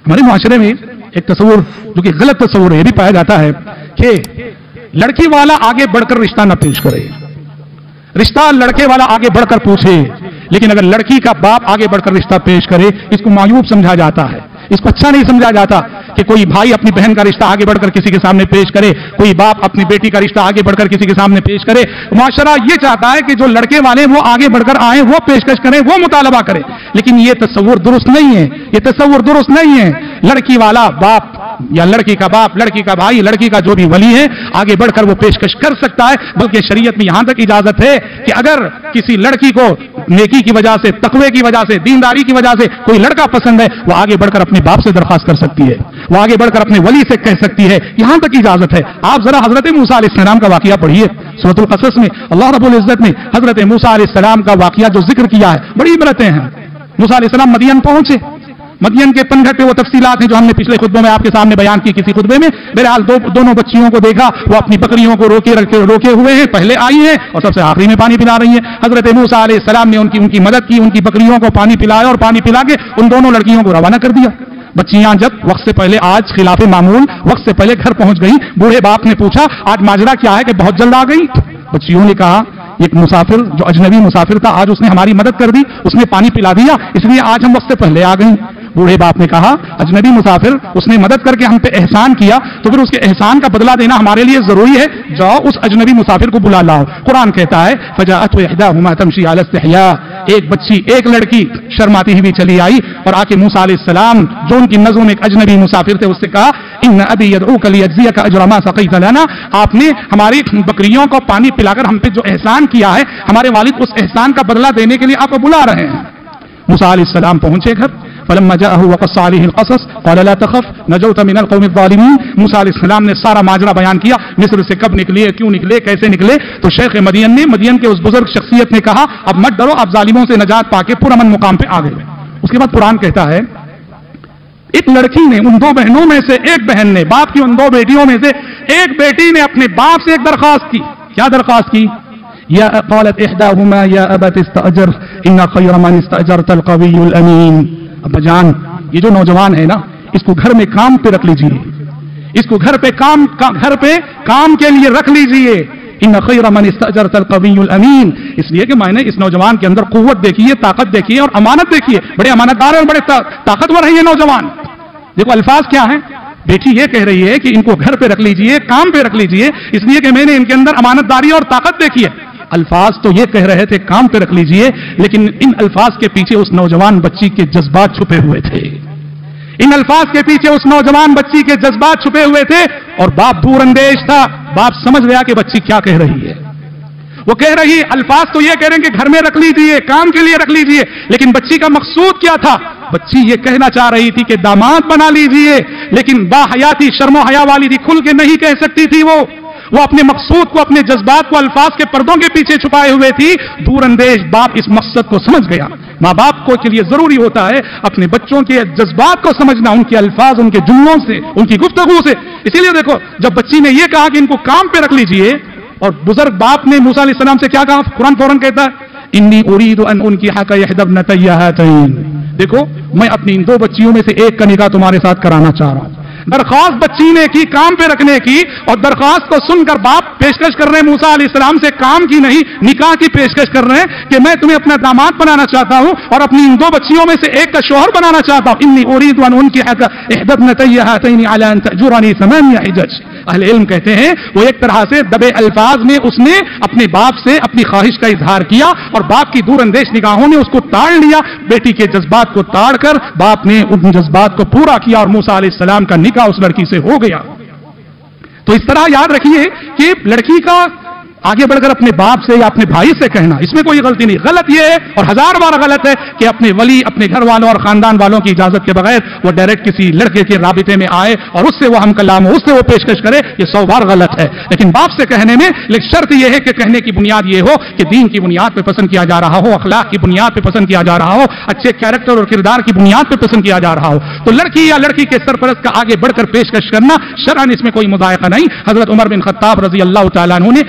ہمارے معاشرے میں ایک تصور جو کہ غلط تصور ہے یہ بھی پایا جاتا ہے کہ لڑکی والا آگے بڑھ کر رشتہ نہ پیش کرے، رشتہ لڑکے والا آگے بڑھ کر پوچھے، لیکن اگر لڑکی کا باپ آگے بڑھ کر رشتہ پیش کرے اس کو معیوب سمجھا جاتا ہے، اس کو اچھا نہیں سمجھا جاتا کہ کوئی بھائی اپنی بہن کا رشتہ آگے بڑھ کر کسی کے سامنے پیش کرے، کوئی باپ اپنی بیٹی کا رشتہ آگے بڑھ کر کسی کے سامنے پیش کرے۔ معاشرہ یہ چاہتا ہے کہ جو لڑکے والے وہ آگے بڑھ کر آئیں، وہ پیشکش کریں، وہ مطالبہ کریں، لیکن یہ تصور درست نہیں ہے، یہ تصور درست نہیں ہے۔ لڑکی والا باپ یا لڑکی کا باپ، لڑکی کا بھائی، لڑکی کا جو بھی ولی ہے آگے بڑھ کر وہ پیشکش کر سکتا ہے، بلکہ شریعت میں یہاں تک اجازت ہے کہ اگر کسی لڑکی کو نیکی کی وجہ سے، تقوی کی وجہ سے، دینداری کی وجہ سے کوئی لڑکا پسند ہے، وہ آگے بڑھ کر اپنے باپ سے درخواست کر سکتی ہے، وہ آگے بڑھ کر اپنے ولی سے کہہ سکتی ہے، یہاں تک اجازت ہے۔ آپ ذرا حضرت موسیٰ علیہ السلام کا واقعہ پڑھیے، سورۃ القصص میں اللہ رب العزت نے حضرت موسیٰ علیہ السلام کا واقعہ جو ذکر کیا ہے، بڑی عبرتیں ہیں۔ موسیٰ علیہ السلام مدین پہنچے، مدین کے پنگھٹ پہ وہ تفصیلات ہیں جو ہم نے پچھلے خطبوں میں آپ کے سامنے بیان کی، کسی خطبے میں بہرحال دونوں بچیوں کو دیکھا، وہ اپنی بکریوں کو روکے ہوئے ہیں، پہلے آئی ہیں اور سب سے آخری میں پانی پلا رہی ہیں۔ حضرت موسیٰ علیہ السلام نے ان کی مدد کی، ان کی بکریوں کو پانی پلایا اور پانی پلا کے ان دونوں لڑکیوں کو روانہ کر دیا۔ بچیاں جب وقت سے پہلے، آج خلاف معمول وقت سے پہلے گھر پہنچ گئی، بوڑھے باپ نے پوچھا آج ماجرا کیا ہے کہ بہت جلد آ گئی؟ بچیوں نے کہا ایک مسافر جو اجنبی مسافر تھا آج اس نے ہماری مدد کر دی، اس نے پانی پلا دیا، اس لیے آج ہم وقت سے پہلے آ گئیں۔ بوڑھے باپ نے کہا اجنبی مسافر اس نے مدد کر کے ہم پہ احسان کیا تو پھر اس کے احسان کا بدلہ دینا ہمارے لیے ضروری ہے، جاؤ اس اجنبی مسافر کو بلا لاؤ۔ قرآن کہتا ہے فجاءت احداهما تمشي على استحياء، ایک بچی، ایک لڑکی شرماتی ہوئی چلی آئی اور آ کے موسیٰ علیہ السلام جو ان کی نظروں میں ایک اجنبی مسافر تھے اس سے کہا ان ابی يدعوك ليجزيك اجر ما سقيت لنا، آپ نے ہماری بکریوں کو پانی پلا کر ہم پہ جو احسان کیا ہے، ہمارے والد اس احسان کا بدلہ دینے کے لیے آپ کو بلا رہے ہیں۔ موسیٰ علیہ السلام پہنچے گھر، فلما جاءه وقص عليه القصص قال لا تخف نجوت من القوم الظالمين، موسیٰ علیہ السلام نے سارا ماجرا بیان کیا، مصر سے کب نکلے، کیوں نکلے، کیسے نکلے۔ تو شیخ مدین کے اس بزرگ شخصیت نے کہا اب مت ڈرو، آپ ظالموں سے نجات پا کے پرامن مقام پہ آ گئے۔ اس کے بعد قرآن کہتا ہے ایک لڑکی نے، ان دو بہنوں میں سے ایک بہن نے، باپ کی ان دو بیٹیوں میں سے ایک بیٹی نے اپنے باپ سے ایک درخواست کی۔ کیا درخواست کی؟ یا قالت احداهما یا ابت استاجر ان خیر من استاجرت القوی الامین، ابا جان یہ جو نوجوان ہے نا اس کو گھر میں کام پہ رکھ لیجئے، اس کو گھر پہ کام کے لیے رکھ لیجئے، ان خیر من استاجرت القوی الامین، اس لیے کہ میں نے اس نوجوان کے اندر قوت دیکھی ہے، طاقت دیکھی ہے اور امانت دیکھی ہے، بڑے امانتدار اور بڑے طاقتور ہیں یہ نوجوان۔ دیکھو الفاظ کیا ہیں، بیٹی یہ کہہ رہی ہے کہ ان کو گھر پہ رکھ لیجئے، کام پہ رکھ لیجئے، اس لیے کہ میں نے ان کے اندر امانت داری اور طاقت دیکھی ہے۔ الفاظ تو یہ کہہ رہے تھے کام پہ رکھ لیجئے، لیکن ان الفاظ کے پیچھے اس نوجوان بچی کے جذبات چھپے ہوئے تھے، ان الفاظ کے پیچھے اس نوجوان بچی کے جذبات چھپے ہوئے تھے، اور باپ دور اندیش تھا، باپ سمجھ گیا کہ بچی کیا کہہ رہی ہے۔ وہ کہہ رہی الفاظ تو یہ کہہ رہے ہیں کہ گھر میں رکھ لیجئے، کام کے لیے رکھ لیجئے، لیکن بچی کا مقصود کیا تھا؟ بچی یہ کہنا چاہ رہی تھی کہ داماد بنا لیجئے، لیکن با حیاتی، شرم و حیا والی تھی، کھل کے نہیں کہہ سکتی تھی۔ وہ اپنے مقصود کو، اپنے جذبات کو الفاظ کے پردوں کے پیچھے چھپائے ہوئے تھی۔ دور اندیش باپ اس مقصد کو سمجھ گیا۔ ماں باپ کو کے لیے ضروری ہوتا ہے اپنے بچوں کے جذبات کو سمجھنا، ان کے الفاظ، ان کے جملوں سے، ان کی گفتگو سے۔ اسی لیے دیکھو جب بچی نے یہ کہا کہ ان کو کام پہ رکھ لیجئے، اور بزرگ باپ نے موسیٰ علیہ السلام سے کیا کہا؟ قرآن فوراً کہتا ہے انی اريد ان انكحك احدى ابنتي هاتين، دیکھو میں اپنی ان دو بچیوں میں سے ایک کا نکاح تمہارے ساتھ کرانا چاہ رہا ہوں۔ درخواست بچی نے کی کام پہ رکھنے کی، اور درخواست کو سن کر باپ پیشکش کر رہے ہیں موسیٰ علیہ السلام سے کام کی نہیں، نکاح کی پیشکش کر رہے ہیں کہ میں تمہیں اپنا داماد بنانا چاہتا ہوں اور اپنی ان دو بچیوں میں سے ایک کا شوہر بنانا چاہتا ہوں۔ انی اريد ان انكحك احدى ابنتي هاتين على ان تأجرني 8 حجج۔ اہل علم کہتے ہیں وہ ایک طرح سے دبے الفاظ میں اس نے اپنے باپ سے اپنی خواہش کا اظہار کیا، اور باپ کی دور اندیش نگاہوں نے اس کو تاڑ لیا۔ بیٹی کے جذبات کو تاڑ کر باپ نے ان جذبات کو پورا کیا، اور موسیٰ علیہ السلام کا نکاح اس لڑکی سے ہو گیا۔ تو اس طرح یاد رکھیے کہ لڑکی کا آگے بڑھ کر اپنے باپ سے یا اپنے بھائی سے کہنا، اس میں کوئی غلطی نہیں۔ غلط یہ ہے اور 1000 بار غلط ہے کہ اپنے ولی، اپنے گھر والوں اور خاندان والوں کی اجازت کے بغیر وہ ڈائریکٹ کسی لڑکے کے رابطے میں آئے اور اس سے وہ ہم کلام ہو، اس سے وہ پیشکش کرے، یہ 100 بار غلط ہے۔ لیکن باپ سے کہنے میں لیکن شرط یہ ہے کہ کہنے کی بنیاد یہ ہو کہ دین کی بنیاد پہ پسند کیا جا رہا ہو، اخلاق کی بنیاد پہ پسند کیا جا رہا ہو، اچھے کیریکٹر اور کردار کی بنیاد پہ پسند کیا جا رہا ہو۔ تو لڑکی یا لڑکی کے سرپرست کا آگے بڑھ کر پیشکش کرنا شرعاً اس میں کوئی مضائقہ نہیں۔ حضرت عمر بن خطاب رضی اللہ تعالیٰ عنہ نے